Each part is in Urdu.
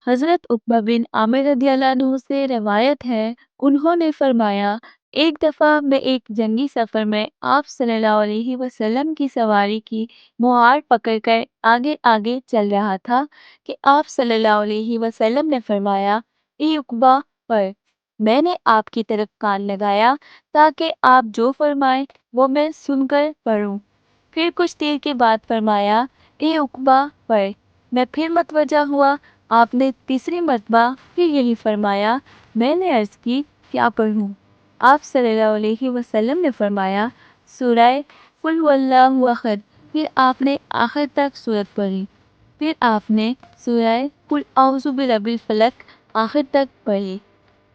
حضرت عقبہ بن عامر رضی اللہ عنہ سے روایت ہے، انہوں نے فرمایا، ایک دفعہ میں ایک جنگی سفر میں آپ صلی اللہ علیہ وسلم کی سواری کی مہار پکڑ کر آگے آگے چل رہا تھا کہ آپ صلی اللہ علیہ وسلم نے فرمایا، اے عقبہ پر میں نے آپ کی طرف کان لگایا تاکہ آپ جو فرمائیں وہ میں سن کر پڑھوں۔ پھر کچھ دیر کے بعد فرمایا، اے عقبہ پر میں پھر متوجہ ہوا، آپ نے تیسری مرتبہ پھر یہی فرمایا۔ میں نے عرض کی، کیا پڑھوں؟ آپ صلی اللہ علیہ وسلم نے فرمایا، سورہ قل هو اللہ احد۔ پھر آپ نے آخر تک سورت پڑھی۔ پھر آپ نے سورہ قل اعوذ برب الفلق آخر تک پڑھی۔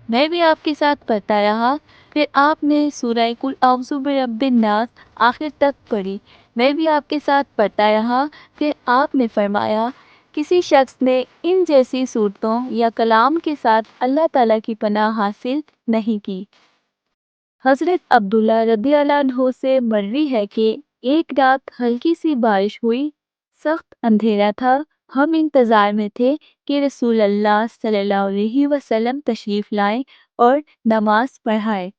میں بھی آپ کے ساتھ پڑھتا رہا۔ پھر آپ نے سورہ قل اعوذ برب الناس آخر تک پڑھی۔ میں بھی آپ کے ساتھ پڑھتا رہا۔ پھر آپ نے فرمایا، کسی شخص نے ان جیسی صورتوں یا کلام کے ساتھ اللہ تعالیٰ کی پناہ حاصل نہیں کی۔ حضرت عبداللہ رضی اللہ عنہ سے مروی ہے کہ ایک رات ہلکی سی بارش ہوئی، سخت اندھیرا تھا، ہم انتظار میں تھے کہ رسول اللہ صلی اللہ علیہ وسلم تشریف لائیں اور نماز پڑھائیں۔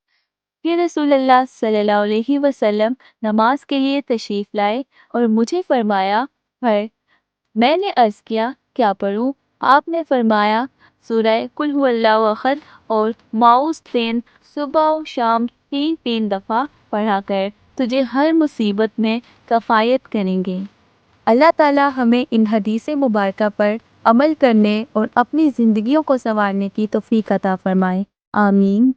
پھر رسول اللہ صلی اللہ علیہ وسلم نماز کے لیے تشریف لائے اور مجھے فرمایا، پڑھ۔ میں نے عرض کیا، کیا پڑھوں؟ آپ نے فرمایا، سورہ قل هو اللہ احد اور معوذتین صبح و شام 3 دفعہ پڑھا کر، تجھے ہر مصیبت میں کفایت کریں گے۔ اللہ تعالیٰ ہمیں ان حدیث مبارکہ پر عمل کرنے اور اپنی زندگیوں کو سنوارنے کی توفیق عطا فرمائے، آمین۔